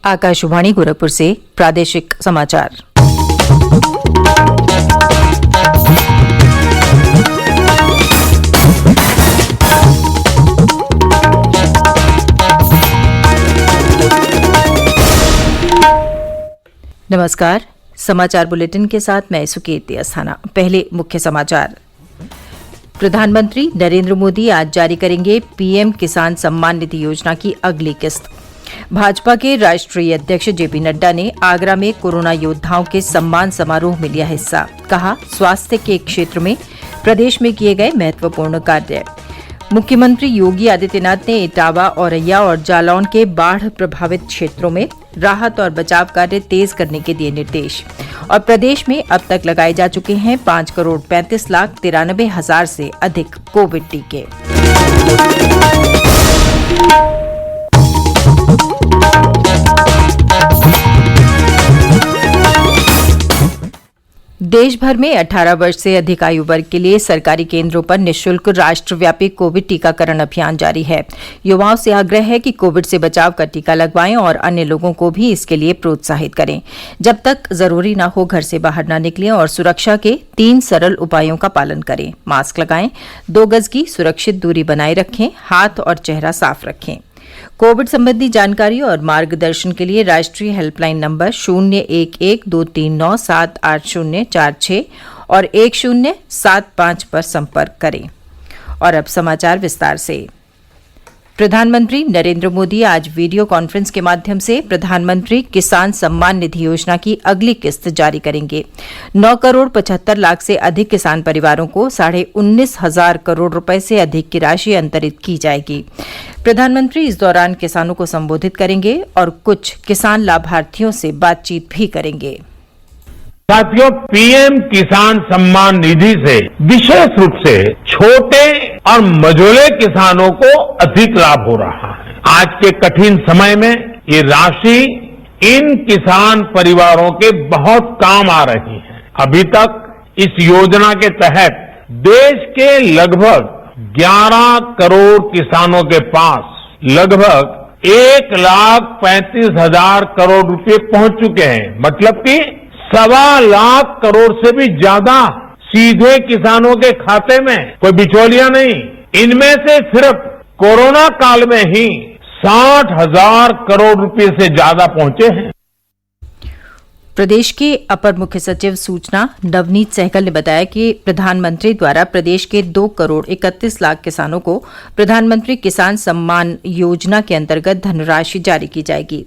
आकाशवाणी गोरखपुर से प्रादेशिक समाचार। नमस्कार, समाचार बुलेटिन के साथ मैं सुकीर्ति अस्थाना। पहले मुख्य समाचार। प्रधानमंत्री नरेंद्र मोदी आज जारी करेंगे पीएम किसान सम्मान निधि योजना की अगली किस्त। भाजपा के राष्ट्रीय अध्यक्ष जेपी नड्डा ने आगरा में कोरोना योद्धाओं के सम्मान समारोह में लिया हिस्सा। कहा, स्वास्थ्य के क्षेत्र में प्रदेश में किए गए महत्वपूर्ण कार्य। मुख्यमंत्री योगी आदित्यनाथ ने इटावा, औरैया और जालौन के बाढ़ प्रभावित क्षेत्रों में राहत और बचाव कार्य तेज करने के दिए निर्देश। और प्रदेश में अब तक लगाए जा चुके हैं 5,35,93,000 से अधिक कोविड टीके। देश भर में 18 वर्ष से अधिक आयु वर्ग के लिए सरकारी केंद्रों पर निःशुल्क राष्ट्रव्यापी कोविड टीकाकरण अभियान जारी है। युवाओं से आग्रह है कि कोविड से बचाव का टीका लगवाएं और अन्य लोगों को भी इसके लिए प्रोत्साहित करें। जब तक जरूरी न हो घर से बाहर न निकलें और सुरक्षा के 3 सरल उपायों का पालन करें। मास्क लगाएं, 2 गज की सुरक्षित दूरी बनाए रखें, हाथ और चेहरा साफ रखें। कोविड संबंधी जानकारी और मार्गदर्शन के लिए राष्ट्रीय हेल्पलाइन नंबर 011239784046 और 1075 पर संपर्क करें। और अब समाचार विस्तार से। प्रधानमंत्री नरेंद्र मोदी आज वीडियो कॉन्फ्रेंस के माध्यम से प्रधानमंत्री किसान सम्मान निधि योजना की अगली किस्त जारी करेंगे। 9,75,00,000 से अधिक किसान परिवारों को 19,500 करोड़ रुपए से अधिक की राशि अंतरित की जाएगी। प्रधानमंत्री इस दौरान किसानों को संबोधित करेंगे और कुछ किसान लाभार्थियों से बातचीत भी करेंगे। साथियों, पीएम किसान सम्मान निधि से विशेष रूप से छोटे और मझोले किसानों को अधिक लाभ हो रहा है। आज के कठिन समय में ये राशि इन किसान परिवारों के बहुत काम आ रही है। अभी तक इस योजना के तहत देश के लगभग 11 करोड़ किसानों के पास लगभग 1,35,000 करोड़ रुपए पहुंच चुके हैं। मतलब कि 1,25,00,000 करोड़ से भी ज्यादा सीधे किसानों के खाते में, कोई बिचौलिया नहीं। इनमें से सिर्फ कोरोना काल में ही 60,000 करोड़ रुपए से ज्यादा पहुंचे हैं। प्रदेश के अपर मुख्य सचिव सूचना नवनीत सहगल ने बताया कि प्रधानमंत्री द्वारा प्रदेश के 2,31,00,000 किसानों को प्रधानमंत्री किसान सम्मान योजना के अंतर्गत धनराशि जारी की जाएगी।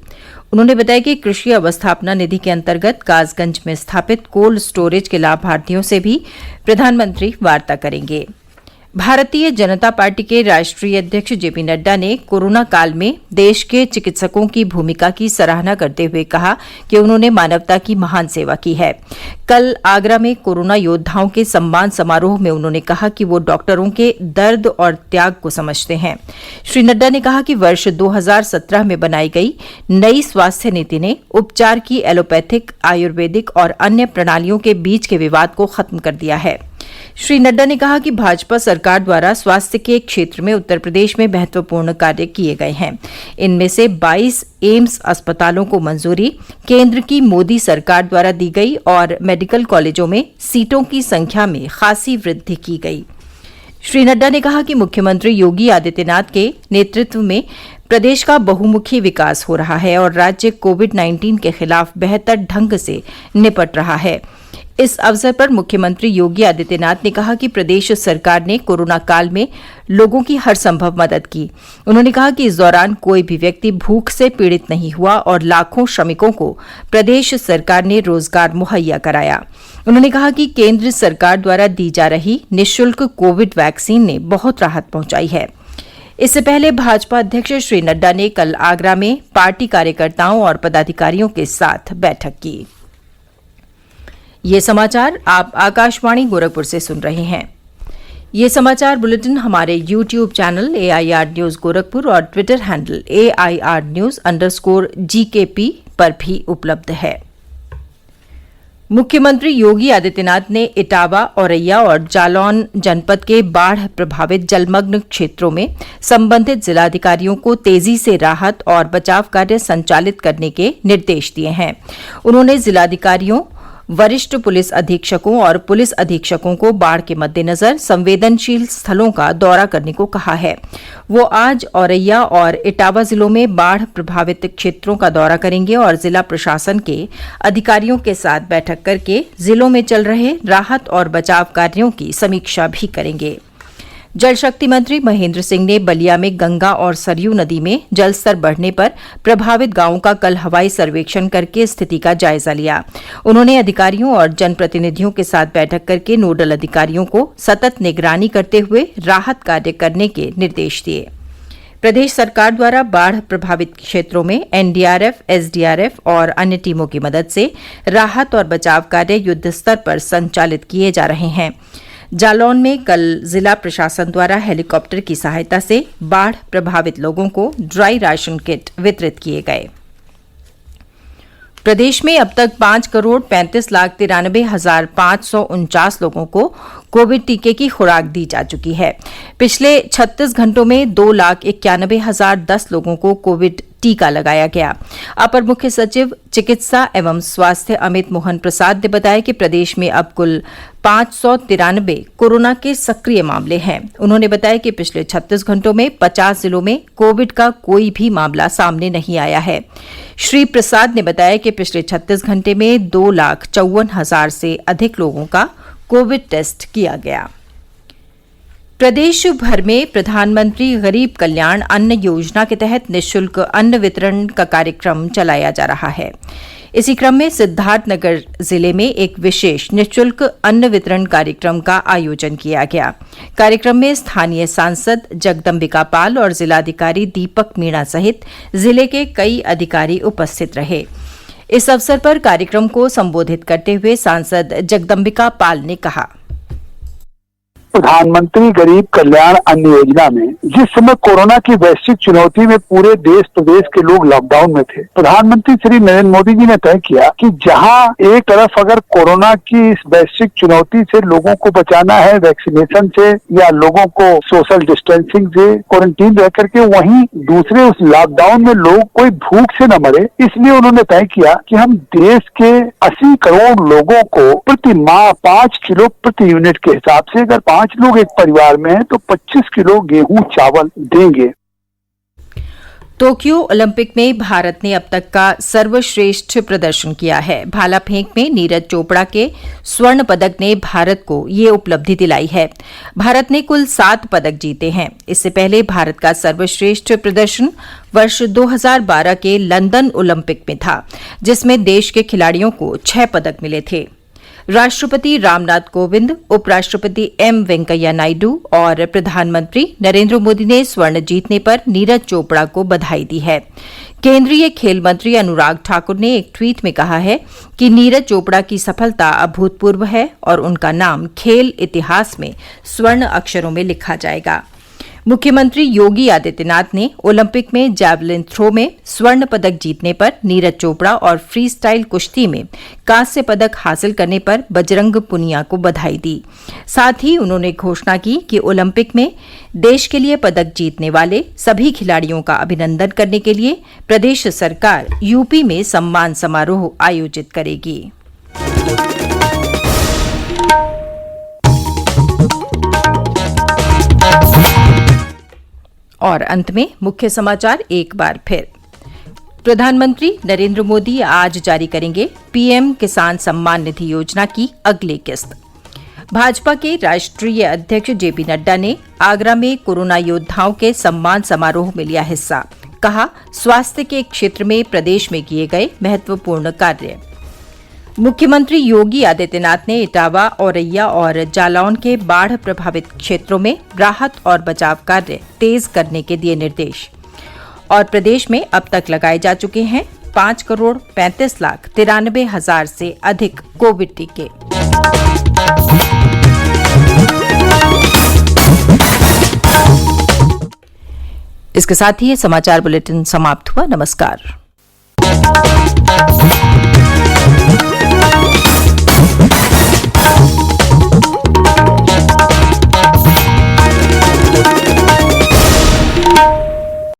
उन्होंने बताया कि कृषि अवस्थापना निधि के अंतर्गत कासगंज में स्थापित कोल्ड स्टोरेज के लाभार्थियों से भी प्रधानमंत्री वार्ता करेंगे। भारतीय जनता पार्टी के राष्ट्रीय अध्यक्ष जेपी नड्डा ने कोरोना काल में देश के चिकित्सकों की भूमिका की सराहना करते हुए कहा कि उन्होंने मानवता की महान सेवा की है। कल आगरा में कोरोना योद्धाओं के सम्मान समारोह में उन्होंने कहा कि वो डॉक्टरों के दर्द और त्याग को समझते हैं। श्री नड्डा ने कहा कि वर्ष 2017 में बनाई गई नई स्वास्थ्य नीति ने उपचार की एलोपैथिक, आयुर्वेदिक और अन्य प्रणालियों के बीच के विवाद को खत्म कर दिया है। श्री नड्डा ने कहा कि भाजपा सरकार द्वारा स्वास्थ्य के क्षेत्र में उत्तर प्रदेश में महत्वपूर्ण कार्य किए गए हैं। इनमें से 22 एम्स अस्पतालों को मंजूरी केंद्र की मोदी सरकार द्वारा दी गई और मेडिकल कॉलेजों में सीटों की संख्या में खासी वृद्धि की गई। श्री नड्डा ने कहा कि मुख्यमंत्री योगी आदित्यनाथ के नेतृत्व में प्रदेश का बहुमुखी विकास हो रहा है और राज्य कोविड-19 के खिलाफ बेहतर ढंग से निपट रहा है। इस अवसर पर मुख्यमंत्री योगी आदित्यनाथ ने कहा कि प्रदेश सरकार ने कोरोना काल में लोगों की हर संभव मदद की। उन्होंने कहा कि इस दौरान कोई भी व्यक्ति भूख से पीड़ित नहीं हुआ और लाखों श्रमिकों को प्रदेश सरकार ने रोजगार मुहैया कराया। उन्होंने कहा कि केंद्र सरकार द्वारा दी जा रही निःशुल्क कोविड वैक्सीन ने बहुत राहत पहुंचाई है। इससे पहले भाजपा अध्यक्ष श्री नड्डा ने कल आगरा में पार्टी कार्यकर्ताओं और पदाधिकारियों के साथ बैठक की। ये समाचार आप आकाशवाणी गोरखपुर से सुन रहे हैं। ये समाचार बुलेटिन हमारे YouTube channel AIR news Gorakhpur और ट्विटर हैंडल AIR News_GKP पर भी उपलब्ध है। मुख्यमंत्री योगी आदित्यनाथ ने इटावा, औरैया और जालौन जनपद के बाढ़ प्रभावित जलमग्न क्षेत्रों में संबंधित जिलाधिकारियों को तेजी से राहत और बचाव कार्य संचालित करने के निर्देश दिए हैं। उन्होंने जिलाधिकारियों, वरिष्ठ पुलिस अधीक्षकों और पुलिस अधीक्षकों को बाढ़ के मद्देनजर संवेदनशील स्थलों का दौरा करने को कहा है। वो आज औरैया और इटावा जिलों में बाढ़ प्रभावित क्षेत्रों का दौरा करेंगे और जिला प्रशासन के अधिकारियों के साथ बैठक करके जिलों में चल रहे राहत और बचाव कार्यों की समीक्षा भी करेंगे। जल शक्ति मंत्री महेंद्र सिंह ने बलिया में गंगा और सरयू नदी में जलस्तर बढ़ने पर प्रभावित गांवों का कल हवाई सर्वेक्षण करके स्थिति का जायजा लिया। उन्होंने अधिकारियों और जनप्रतिनिधियों के साथ बैठक करके नोडल अधिकारियों को सतत निगरानी करते हुए राहत कार्य करने के निर्देश दिए। प्रदेश सरकार द्वारा बाढ़ प्रभावित क्षेत्रों में एनडीआरएफ, एसडीआरएफ और अन्य टीमों की मदद से राहत और बचाव कार्य युद्ध स्तर पर संचालित किए जा रहे हैं। जालौन में कल जिला प्रशासन द्वारा हेलीकॉप्टर की सहायता से बाढ़ प्रभावित लोगों को ड्राई राशन किट वितरित किए गए। प्रदेश में अब तक 5,35,93,549 लोगों को कोविड टीके की खुराक दी जा चुकी है। पिछले 36 घंटों में 2,91,010 लोगों को कोविड टीका लगाया गया। अपर मुख्य सचिव चिकित्सा एवं स्वास्थ्य अमित मोहन प्रसाद ने बताया कि प्रदेश में अब कुल 593 कोरोना के सक्रिय मामले हैं। उन्होंने बताया कि पिछले 36 घंटों में 50 जिलों में कोविड का कोई भी मामला सामने नहीं आया है। श्री प्रसाद ने बताया कि पिछले 36 घंटे में 2,54,000 से अधिक लोगों का कोविड टेस्ट किया गया। प्रदेश भर में प्रधानमंत्री गरीब कल्याण अन्न योजना के तहत निःशुल्क अन्न वितरण का कार्यक्रम चलाया जा रहा है। इसी क्रम में सिद्धार्थनगर जिले में एक विशेष निःशुल्क अन्न वितरण कार्यक्रम का आयोजन किया गया। कार्यक्रम में स्थानीय सांसद जगदम्बिका पाल और जिलाधिकारी दीपक मीणा सहित जिले के कई अधिकारी उपस्थित रहे। इस अवसर पर कार्यक्रम को संबोधित करते हुए सांसद जगदम्बिका पाल ने कहा, प्रधानमंत्री गरीब कल्याण अन्न योजना में जिस समय कोरोना की वैश्विक चुनौती में पूरे देश प्रदेश के लोग लॉकडाउन में थे, प्रधानमंत्री श्री नरेंद्र मोदी जी ने तय किया कि जहां एक तरफ अगर कोरोना की इस वैश्विक चुनौती से लोगों को बचाना है वैक्सीनेशन से या लोगों को सोशल डिस्टेंसिंग से क्वारंटीन रह करके, वहीं दूसरे उस लॉकडाउन में लोग कोई भूख से न मरे, इसलिए उन्होंने तय किया कि हम देश के 80 करोड़ लोगों को प्रति माह 5 किलो प्रति यूनिट के हिसाब से, अगर 5 लोग एक परिवार में हैं तो 25 किलो गेहूं चावल देंगे। टोक्यो ओलंपिक में भारत ने अब तक का सर्वश्रेष्ठ प्रदर्शन किया है। भाला फेंक में नीरज चोपड़ा के स्वर्ण पदक ने भारत को ये उपलब्धि दिलाई है। भारत ने कुल 7 पदक जीते हैं। इससे पहले भारत का सर्वश्रेष्ठ प्रदर्शन वर्ष 2012 के लंदन ओलंपिक में था, जिसमें देश के खिलाड़ियों को 6 पदक मिले थे। राष्ट्रपति रामनाथ कोविंद, उपराष्ट्रपति एम वेंकैया नायडू और प्रधानमंत्री नरेंद्र मोदी ने स्वर्ण जीतने पर नीरज चोपड़ा को बधाई दी है। केंद्रीय खेल मंत्री अनुराग ठाकुर ने एक ट्वीट में कहा है कि नीरज चोपड़ा की सफलता अभूतपूर्व है और उनका नाम खेल इतिहास में स्वर्ण अक्षरों में लिखा जाएगा। मुख्यमंत्री योगी आदित्यनाथ ने ओलंपिक में जैवलिन थ्रो में स्वर्ण पदक जीतने पर नीरज चोपड़ा और फ्री स्टाइल कुश्ती में कांस्य पदक हासिल करने पर बजरंग पुनिया को बधाई दी। साथ ही उन्होंने घोषणा की कि ओलंपिक में देश के लिए पदक जीतने वाले सभी खिलाड़ियों का अभिनंदन करने के लिए प्रदेश सरकार यूपी में सम्मान समारोह आयोजित करेगी। और अंत में मुख्य समाचार एक बार फिर। प्रधानमंत्री नरेंद्र मोदी आज जारी करेंगे पीएम किसान सम्मान निधि योजना की अगली किस्त। भाजपा के राष्ट्रीय अध्यक्ष जेपी नड्डा ने आगरा में कोरोना योद्धाओं के सम्मान समारोह में लिया हिस्सा। कहा, स्वास्थ्य के क्षेत्र में प्रदेश में किए गए महत्वपूर्ण कार्य। मुख्यमंत्री योगी आदित्यनाथ ने इटावा, औरैया और जालौन के बाढ़ प्रभावित क्षेत्रों में राहत और बचाव कार्य तेज करने के दिए निर्देश। और प्रदेश में अब तक लगाए जा चुके हैं 5,35,93,000 से अधिक कोविड टीके। इसके साथ ही ये समाचार बुलेटिन समाप्त हुआ। नमस्कार।